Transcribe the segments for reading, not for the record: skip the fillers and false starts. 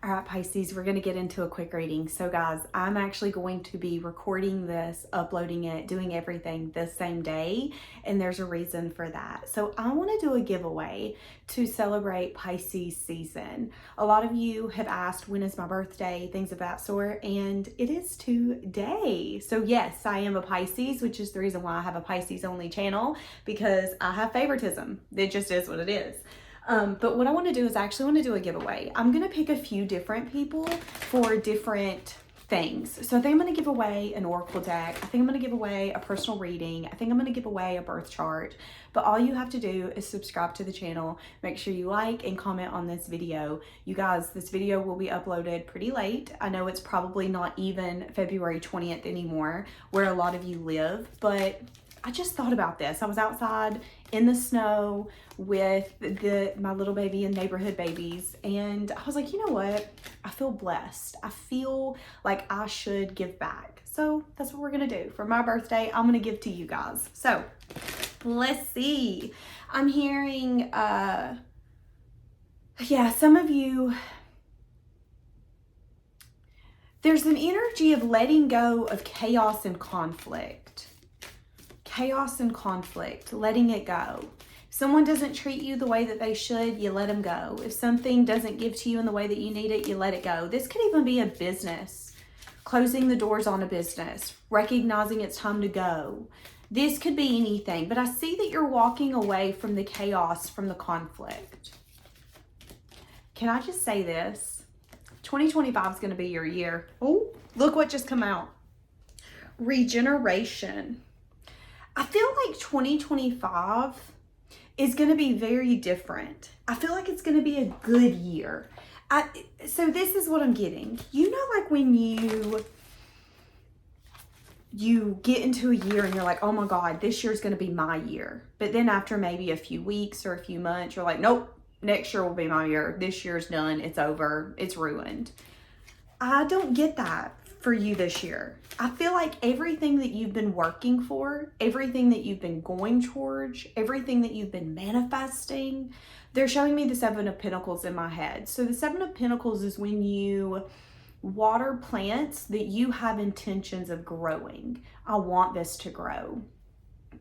All right, Pisces, we're going to get into a quick reading. So guys, I'm actually going to be recording this, uploading it, doing everything the same day. And there's a reason for that. So I want to do a giveaway to celebrate Pisces season. A lot of you have asked, when is my birthday? Things of that sort. And it is today. So yes, I am a Pisces, which is the reason why I have a Pisces only channel, because I have favoritism. It just is what it is. But what I want to do is I actually want to do a giveaway. I'm going to pick a few different people for different things. So I think I'm going to give away an oracle deck. I think I'm going to give away a personal reading. I think I'm going to give away a birth chart. But all you have to do is subscribe to the channel. Make sure you like and comment on this video. You guys, this video will be uploaded pretty late. I know it's probably not even February 20th anymore where a lot of you live, but I just thought about this. I was outside in the snow with my little baby and neighborhood babies, and I was like, you know what? I feel blessed. I feel like I should give back. So that's what we're gonna do. For my birthday, I'm gonna give to you guys. So let's see. I'm hearing, yeah, some of you, there's an energy of letting go of chaos and conflict. Chaos and conflict, letting it go. If someone doesn't treat you the way that they should, you let them go. If something doesn't give to you in the way that you need it, you let it go. This could even be a business, closing the doors on a business, recognizing it's time to go. This could be anything, but I see that you're walking away from the chaos, from the conflict. Can I just say this? 2025 is going to be your year. Oh, look what just come out. Regeneration. I feel like 2025 is going to be very different. I feel like it's going to be a good year. So this is what I'm getting. You know, like when you get into a year and you're like, oh my God, this year's going to be my year. But then after maybe a few weeks or a few months, you're like, nope, next year will be my year. This year's done. It's over. It's ruined. I don't get that for you this year. I feel like everything that you've been working for, everything that you've been going towards, everything that you've been manifesting, they're showing me the Seven of Pentacles in my head. So the Seven of Pentacles is when you water plants that you have intentions of growing. I want this to grow.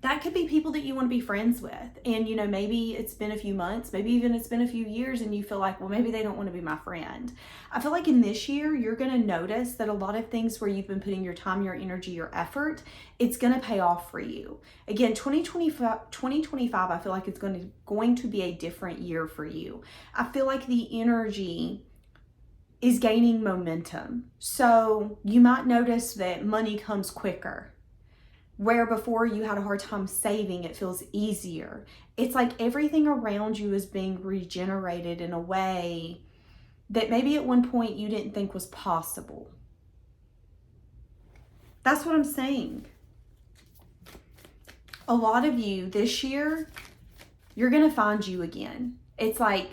That could be people that you want to be friends with. And, you know, maybe it's been a few months, maybe even it's been a few years, and you feel like, well, maybe they don't want to be my friend. I feel like in this year, you're going to notice that a lot of things where you've been putting your time, your energy, your effort, it's going to pay off for you. Again, 2025, I feel like it's going to be a different year for you. I feel like the energy is gaining momentum. So you might notice that money comes quicker. Where before you had a hard time saving, it feels easier. It's like everything around you is being regenerated in a way that maybe at one point you didn't think was possible. That's what I'm saying. A lot of you this year, you're going to find you again. It's like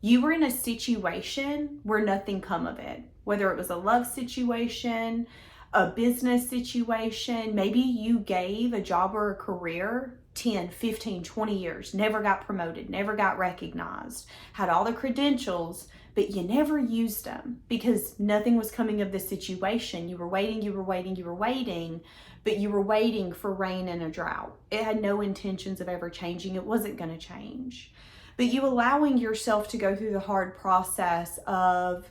you were in a situation where nothing come of it, whether it was a love situation, a business situation. Maybe you gave a job or a career 10, 15, 20 years, never got promoted, never got recognized, had all the credentials, but you never used them because nothing was coming of the situation. You were waiting, but you were waiting for rain in a drought. It had no intentions of ever changing. It wasn't going to change. But you allowing yourself to go through the hard process of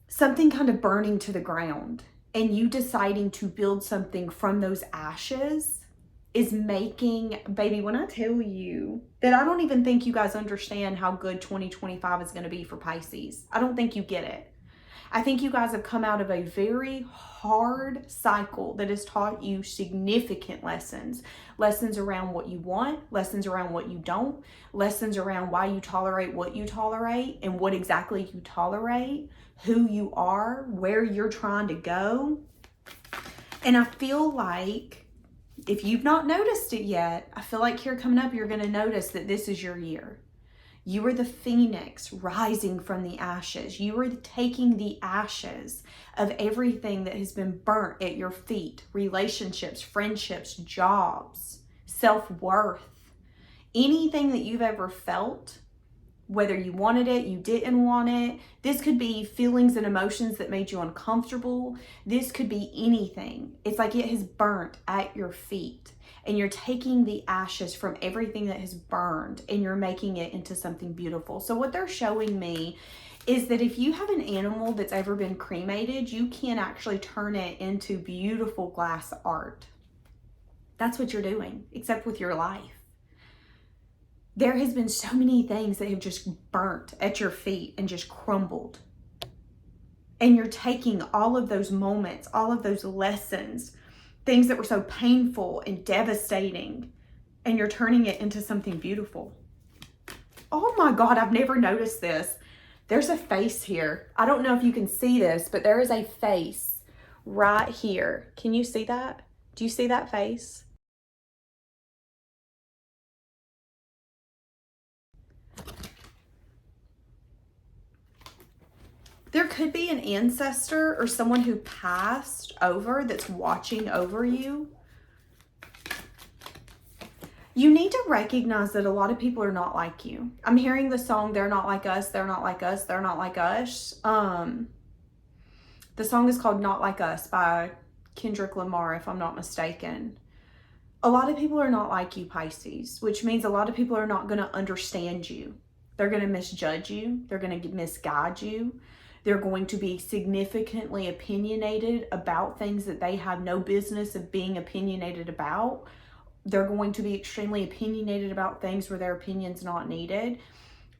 something kind of burning to the ground, and you deciding to build something from those ashes is making, baby, when I tell you that I don't even think you guys understand how good 2025 is going to be for Pisces. I don't think you get it. I think you guys have come out of a very hard cycle that has taught you significant lessons. Lessons around what you want, lessons around what you don't, lessons around why you tolerate what you tolerate and what exactly you tolerate, who you are, where you're trying to go. And I feel like if you've not noticed it yet, I feel like here coming up, you're going to notice that this is your year. You are the phoenix rising from the ashes. You are taking the ashes of everything that has been burnt at your feet. Relationships, friendships, jobs, self-worth. Anything that you've ever felt whether you wanted it, you didn't want it. This could be feelings and emotions that made you uncomfortable. This could be anything. It's like it has burnt at your feet, and you're taking the ashes from everything that has burned and you're making it into something beautiful. So what they're showing me is that if you have an animal that's ever been cremated, you can actually turn it into beautiful glass art. That's what you're doing, except with your life. There has been so many things that have just burnt at your feet and just crumbled. And you're taking all of those moments, all of those lessons, things that were so painful and devastating, and you're turning it into something beautiful. Oh my God, I've never noticed this. There's a face here. I don't know if you can see this, but there is a face right here. Can you see that? Do you see that face? There could be an ancestor or someone who passed over that's watching over you. You need to recognize that a lot of people are not like you. I'm hearing the song, "They're Not Like Us, They're Not Like Us, They're Not Like Us." The song is called "Not Like Us" by Kendrick Lamar, if I'm not mistaken. A lot of people are not like you, Pisces, which means a lot of people are not going to understand you. They're going to misjudge you. They're going to misguide you. They're going to be significantly opinionated about things that they have no business of being opinionated about. They're going to be extremely opinionated about things where their opinion's not needed.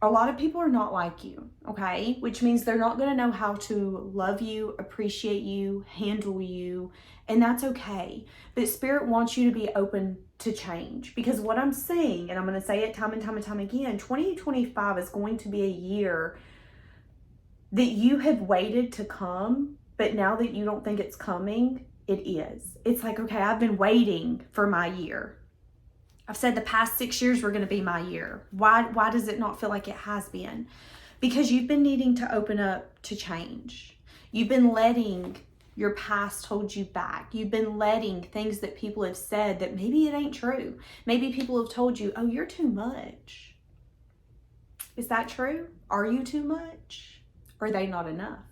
A lot of people are not like you, okay? Which means they're not going to know how to love you, appreciate you, handle you, and that's okay. But Spirit wants you to be open to change, because what I'm saying, and I'm going to say it time and time and time again, 2025 is going to be a year that you have waited to come, but now that you don't think it's coming, it is. It's like, okay, I've been waiting for my year. I've said the past 6 years were going to be my year. Why does it not feel like it has been? Because you've been needing to open up to change. You've been letting your past hold you back. You've been letting things that people have said that maybe it ain't true. Maybe people have told you, "Oh, you're too much." Is that true? Are you too much? Or are they not enough?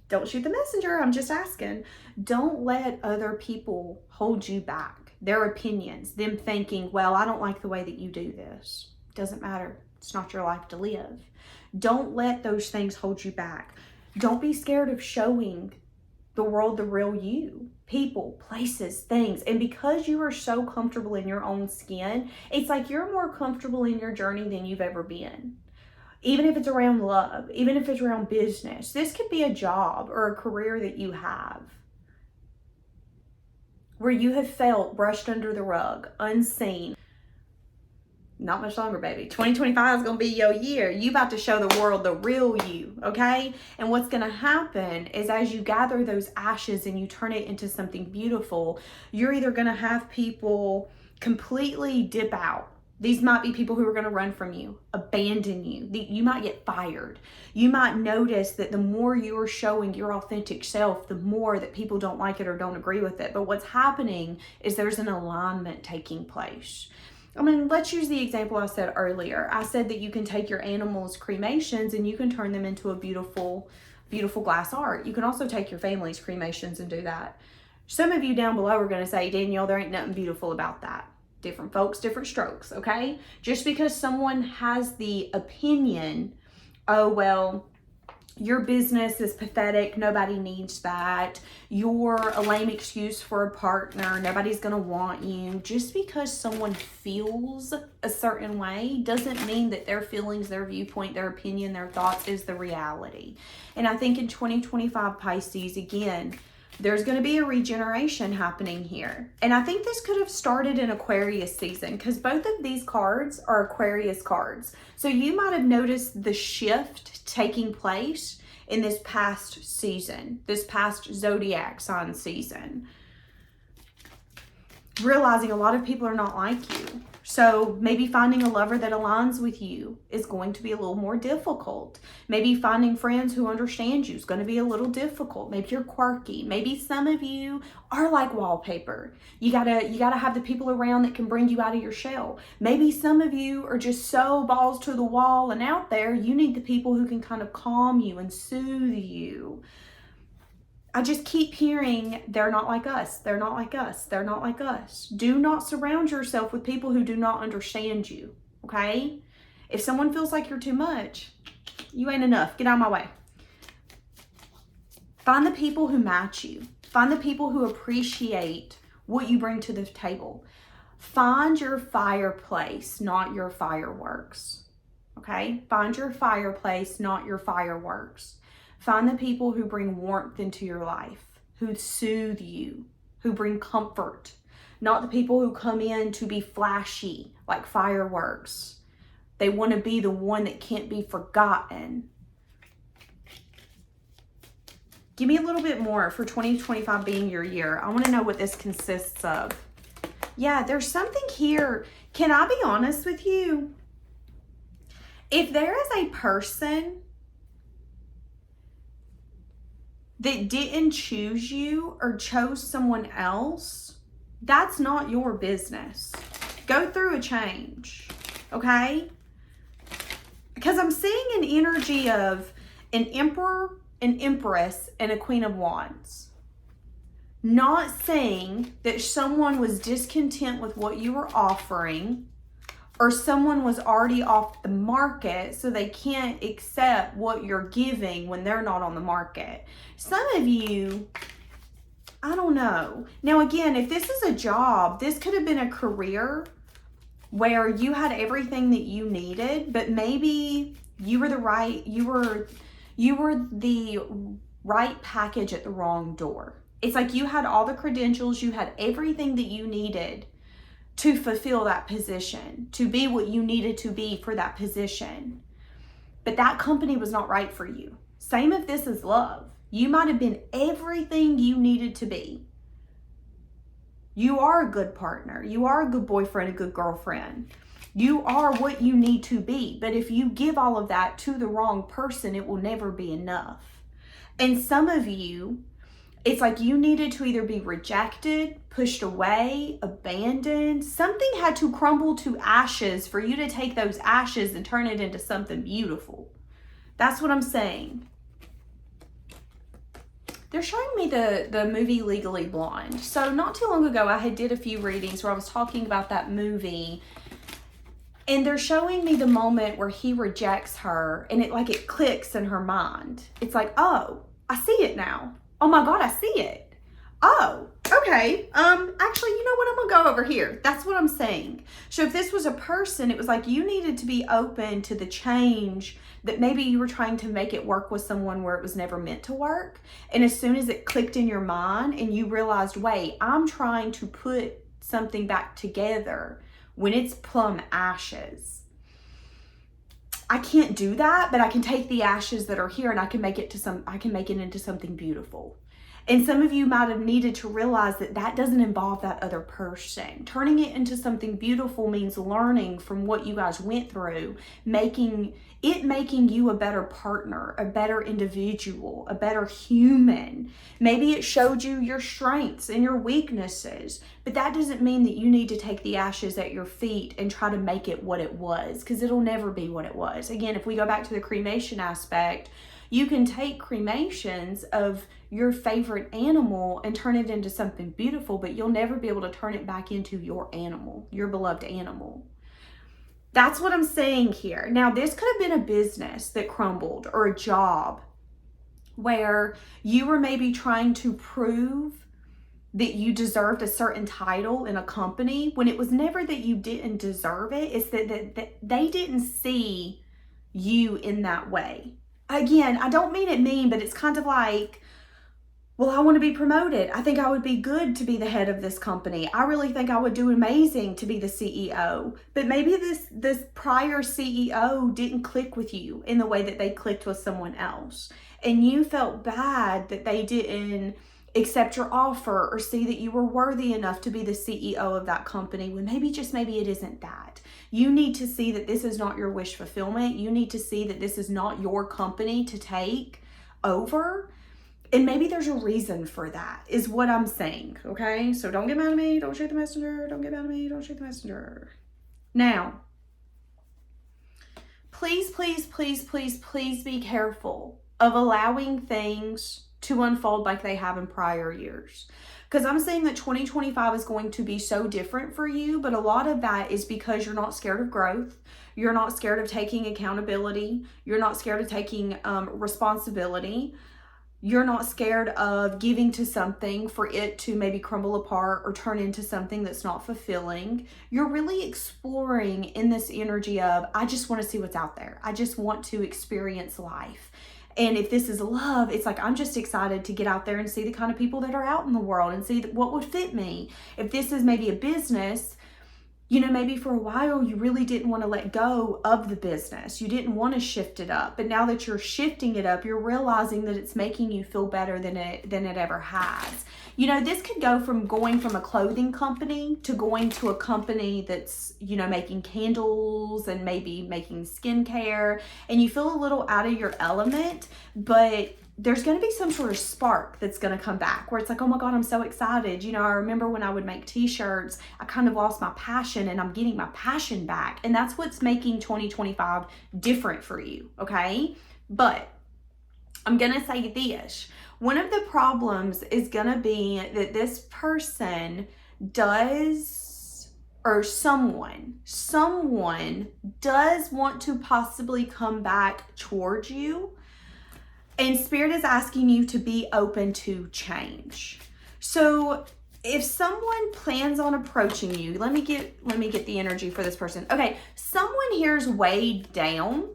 Don't shoot the messenger. I'm just asking. Don't let other people hold you back. Their opinions, them thinking, "Well, I don't like the way that you do this." Doesn't matter. It's not your life to live. Don't let those things hold you back. Don't be scared of showing the world the real you. People, places, things. And because you are so comfortable in your own skin, it's like you're more comfortable in your journey than you've ever been. Even if it's around love, even if it's around business. This could be a job or a career that you have where you have felt brushed under the rug, unseen. Not much longer, baby. 2025 is going to be your year. You about to show the world the real you, okay? And what's going to happen is as you gather those ashes and you turn it into something beautiful, you're either going to have people completely dip out. These might be people who are going to run from you, abandon you. You might get fired. You might notice that the more you're showing your authentic self, the more that people don't like it or don't agree with it. But what's happening is there's an alignment taking place. I mean, let's use the example I said earlier. I said that you can take your animals' cremations and you can turn them into a beautiful, beautiful glass art. You can also take your family's cremations and do that. Some of you down below are going to say, "Danielle, there ain't nothing beautiful about that." Different folks, different strokes, okay? Just because someone has the opinion, "Oh, well, your business is pathetic, nobody needs that. You're a lame excuse for a partner, nobody's gonna want you." Just because someone feels a certain way doesn't mean that their feelings, their viewpoint, their opinion, their thoughts is the reality. And I think in 2025, Pisces, again, there's going to be a regeneration happening here. And I think this could have started in Aquarius season, because both of these cards are Aquarius cards. So you might have noticed the shift taking place in this past season, this past zodiac sign season. Realizing a lot of people are not like you. So maybe finding a lover that aligns with you is going to be a little more difficult. Maybe finding friends who understand you is going to be a little difficult. Maybe you're quirky. Maybe some of you are like wallpaper. You gotta have the people around that can bring you out of your shell. Maybe some of you are just so balls to the wall and out there. You need the people who can kind of calm you and soothe you. I just keep hearing, they're not like us, they're not like us, they're not like us. Do not surround yourself with people who do not understand you, okay? If someone feels like you're too much, you ain't enough. Get out of my way. Find the people who match you. Find the people who appreciate what you bring to the table. Find your fireplace, not your fireworks, okay? Find your fireplace, not your fireworks. Find the people who bring warmth into your life, who soothe you, who bring comfort, not the people who come in to be flashy like fireworks. They want to be the one that can't be forgotten. Give me a little bit more for 2025 being your year. I want to know what this consists of. Yeah, there's something here. Can I be honest with you? If there is a person that didn't choose you or chose someone else, that's not your business. Go through a change, okay? Because I'm seeing an energy of an emperor, an empress, and a queen of wands. Not saying that someone was discontent with what you were offering, or someone was already off the market so they can't accept what you're giving when they're not on the market. Some of you, I don't know. Now again, if this is a job, this could have been a career where you had everything that you needed, but maybe you were the right package at the wrong door. It's like you had all the credentials, you had everything that you needed to fulfill that position, to be what you needed to be for that position. But that company was not right for you. Same if this is love. You might have been everything you needed to be. You are a good partner. You are a good boyfriend, a good girlfriend. You are what you need to be. But if you give all of that to the wrong person, it will never be enough. And some of you, it's like you needed to either be rejected, pushed away, abandoned. Something had to crumble to ashes for you to take those ashes and turn it into something beautiful. That's what I'm saying. They're showing me the movie Legally Blonde. So not too long ago, I did a few readings where I was talking about that movie. And they're showing me the moment where he rejects her and it clicks in her mind. It's like, oh, I see it now. Oh my God, I see it. Oh, okay. Actually, you know what? I'm gonna go over here. That's what I'm saying. So if this was a person, it was like you needed to be open to the change that maybe you were trying to make it work with someone where it was never meant to work. And as soon as it clicked in your mind and you realized, wait, I'm trying to put something back together when it's plumb ashes. I can't do that, but I can take the ashes that are here and I can make it into something beautiful. And some of you might have needed to realize that that doesn't involve that other person. Turning it into something beautiful means learning from what you guys went through, making you a better partner, a better individual, a better human. Maybe it showed you your strengths and your weaknesses, but that doesn't mean that you need to take the ashes at your feet and try to make it what it was, because it'll never be what it was. Again, if we go back to the cremation aspect, you can take cremations of your favorite animal and turn it into something beautiful, but you'll never be able to turn it back into your animal, your beloved animal. That's what I'm saying here. Now, this could have been a business that crumbled or a job where you were maybe trying to prove that you deserved a certain title in a company when it was never that you didn't deserve it. It's that they didn't see you in that way. Again, I don't mean it mean, but it's kind of like, well, I want to be promoted. I think I would be good to be the head of this company. I really think I would do amazing to be the CEO. But maybe this prior CEO didn't click with you in the way that they clicked with someone else. And you felt bad that they didn't accept your offer or see that you were worthy enough to be the CEO of that company, when maybe, just maybe, it isn't that. You need to see that this is not your wish fulfillment. You need to see that this is not your company to take over. And maybe there's a reason for that, is what I'm saying, okay? So don't get mad at me. Don't shoot the messenger. Don't get mad at me. Don't shoot the messenger. Now, please, please, please, please, please be careful of allowing things to unfold like they have in prior years. Because I'm saying that 2025 is going to be so different for you, but a lot of that is because you're not scared of growth. You're not scared of taking accountability. You're not scared of taking responsibility. You're not scared of giving to something for it to maybe crumble apart or turn into something that's not fulfilling. You're really exploring in this energy of, I just want to see what's out there. I just want to experience life. And if this is love, it's like, I'm just excited to get out there and see the kind of people that are out in the world and see what would fit me. If this is maybe a business, you know, maybe for a while you really didn't want to let go of the business. You didn't want to shift it up. But now that you're shifting it up, you're realizing that it's making you feel better than it ever has. You know, this could go from going from a clothing company to going to a company that's, you know, making candles and maybe making skincare. And you feel a little out of your element, but there's going to be some sort of spark that's going to come back where it's like, oh my God, I'm so excited. You know, I remember when I would make t-shirts, I kind of lost my passion and I'm getting my passion back. And that's what's making 2025 different for you. Okay. But I'm going to say this. One of the problems is going to be that this person does, or someone does want to possibly come back towards you. And Spirit is asking you to be open to change. So if someone plans on approaching you, let me get the energy for this person. Okay, someone here is weighed down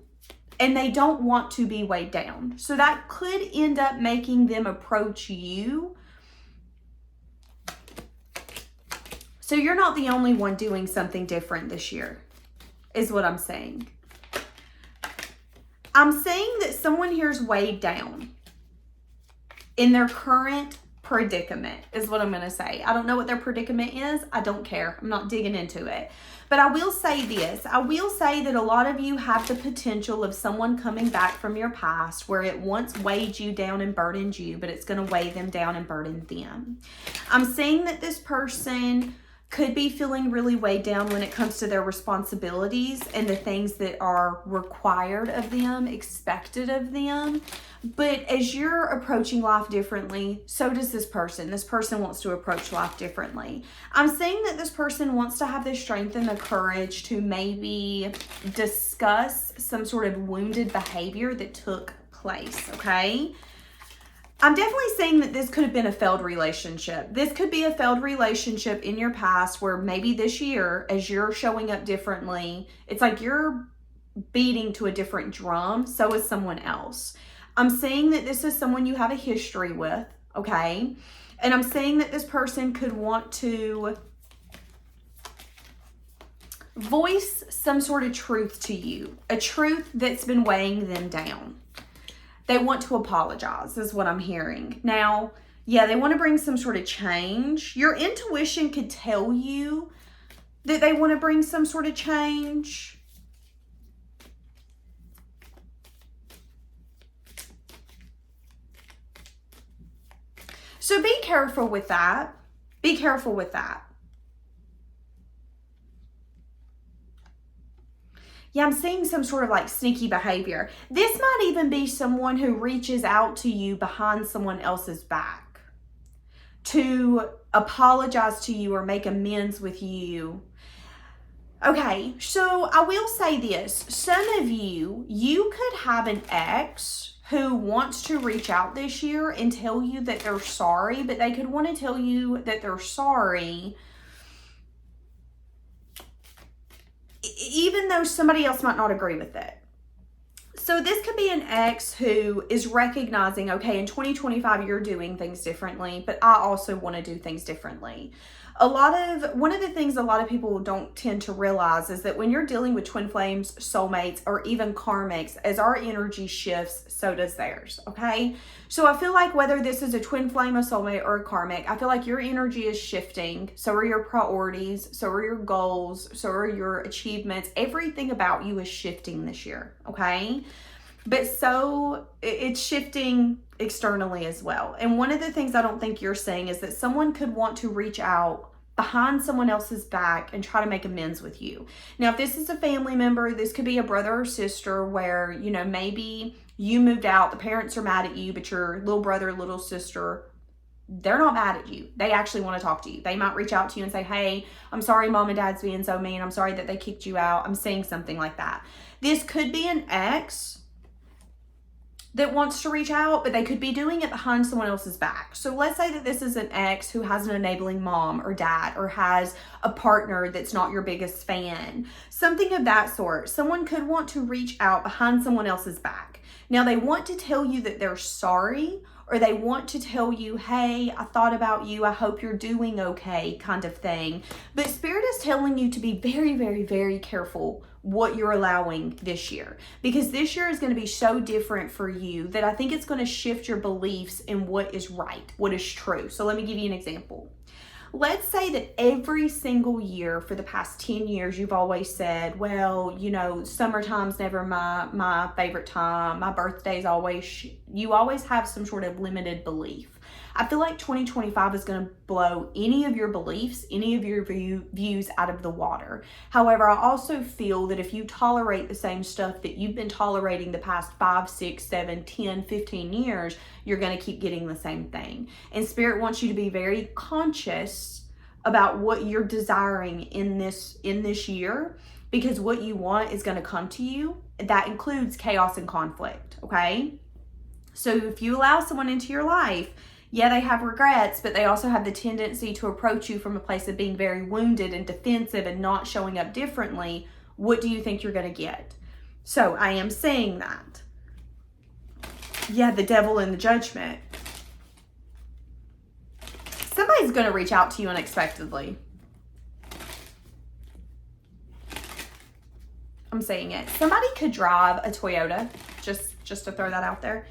and they don't want to be weighed down. So that could end up making them approach you. So you're not the only one doing something different this year, is what I'm saying. I'm saying that someone here is weighed down in their current predicament, is what I'm going to say. I don't know what their predicament is. I don't care. I'm not digging into it. But I will say this. I will say that a lot of you have the potential of someone coming back from your past where it once weighed you down and burdened you, but it's going to weigh them down and burden them. I'm saying that this person could be feeling really weighed down when it comes to their responsibilities and the things that are required of them, expected of them. But as you're approaching life differently, so does this person. This person wants to approach life differently. I'm saying that this person wants to have the strength and the courage to maybe discuss some sort of wounded behavior that took place, okay? I'm definitely saying that this could have been a failed relationship. This could be a failed relationship in your past where maybe this year, as you're showing up differently, it's like you're beating to a different drum. So is someone else. I'm saying that this is someone you have a history with, okay? And I'm saying that this person could want to voice some sort of truth to you, a truth that's been weighing them down. They want to apologize, is what I'm hearing. Now, yeah, they want to bring some sort of change. Your intuition could tell you that they want to bring some sort of change. So be careful with that. Be careful with that. Yeah, I'm seeing some sort of like sneaky behavior. This might even be someone who reaches out to you behind someone else's back to apologize to you or make amends with you. Okay, so I will say this. Some of you could have an ex who wants to reach out this year and tell you that they're sorry, but they could want to tell you that they're sorry even though somebody else might not agree with it. So this could be an ex who is recognizing, okay, in 2025, you're doing things differently, but I also want to do things differently. One of the things a lot of people don't tend to realize is that when you're dealing with twin flames, soulmates, or even karmics, as our energy shifts, so does theirs, okay? So I feel like whether this is a twin flame, a soulmate, or a karmic, I feel like your energy is shifting. So are your priorities, so are your goals, so are your achievements. Everything about you is shifting this year, okay? But so it's shifting externally as well. And one of the things I don't think you're saying is that someone could want to reach out behind someone else's back and try to make amends with you. Now, if this is a family member, this could be a brother or sister where, you know, maybe you moved out, the parents are mad at you, but your little brother, little sister, they're not mad at you. They actually want to talk to you. They might reach out to you and say, hey, I'm sorry mom and dad's being so mean. I'm sorry that they kicked you out. I'm saying something like that. This could be an ex that wants to reach out, but they could be doing it behind someone else's back. So let's say that this is an ex who has an enabling mom or dad, or has a partner that's not your biggest fan. Something of that sort. Someone could want to reach out behind someone else's back. Now, they want to tell you that they're sorry, or they want to tell you, hey, I thought about you, I hope you're doing okay, kind of thing. But Spirit is telling you to be very, very, very careful what you're allowing this year, because this year is going to be so different for you that I think it's going to shift your beliefs in what is right, what is true. So let me give you an example. Let's say that every single year for the past 10 years, you've always said, well, you know, summertime's never my favorite time. My birthday's always, you always have some sort of limited belief. I feel like 2025 is going to blow any of your beliefs, any of your views out of the water. However, I also feel that if you tolerate the same stuff that you've been tolerating the past 5, 6, 7, 10, 15 years, you're going to keep getting the same thing. And Spirit wants you to be very conscious about what you're desiring in this year, because what you want is going to come to you. That includes chaos and conflict, okay? So if you allow someone into your life, yeah, they have regrets, but they also have the tendency to approach you from a place of being very wounded and defensive and not showing up differently. What do you think you're going to get? So I am saying that. Yeah, the devil and the judgment. Somebody's going to reach out to you unexpectedly. I'm saying it. Somebody could drive a Toyota, just to throw that out there.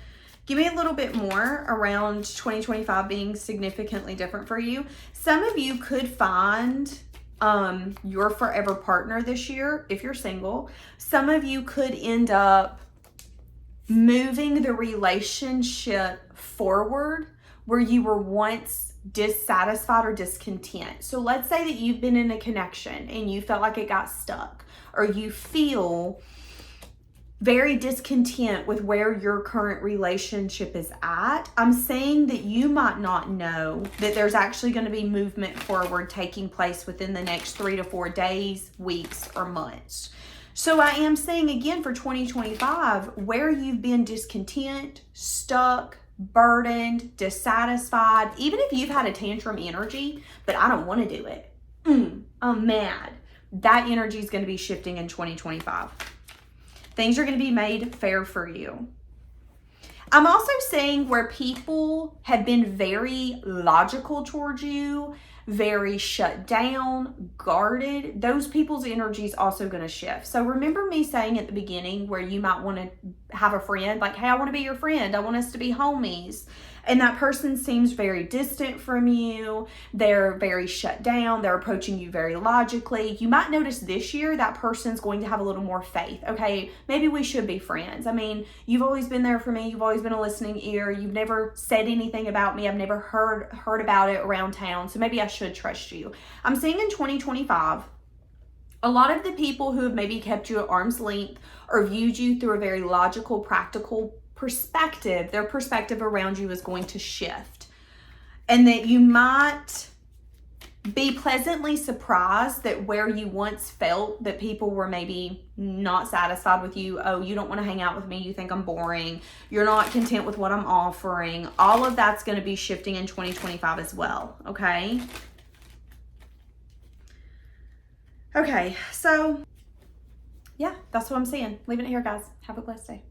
Give me a little bit more around 2025 being significantly different for you. Some of you could find your forever partner this year if you're single. Some of you could end up moving the relationship forward where you were once dissatisfied or discontent. So let's say that you've been in a connection and you felt like it got stuck, or you feel very discontent with where your current relationship is at. I'm saying that you might not know that there's actually going to be movement forward taking place within the next 3 to 4 days, weeks, or months. So I am saying again for 2025, where you've been discontent, stuck, burdened, dissatisfied, even if you've had a tantrum energy, but I don't want to do it. I'm mad. That energy is going to be shifting in 2025. Things are going to be made fair for you. I'm also saying where people have been very logical towards you, very shut down, guarded, those people's energy is also going to shift. So remember me saying at the beginning where you might want to have a friend, like, hey, I want to be your friend. I want us to be homies. And that person seems very distant from you. They're very shut down. They're approaching you very logically. You might notice this year that person's going to have a little more faith. Okay, maybe we should be friends. I mean, you've always been there for me. You've always been a listening ear. You've never said anything about me. I've never heard about it around town. So maybe I should trust you. I'm seeing in 2025, a lot of the people who have maybe kept you at arm's length or viewed you through a very logical, practical perspective, their perspective around you is going to shift. And that you might be pleasantly surprised that where you once felt that people were maybe not satisfied with you, oh, you don't want to hang out with me, you think I'm boring, you're not content with what I'm offering, all of that's going to be shifting in 2025 as well, okay? Okay, so yeah, that's what I'm seeing. Leaving it here, guys. Have a blessed day.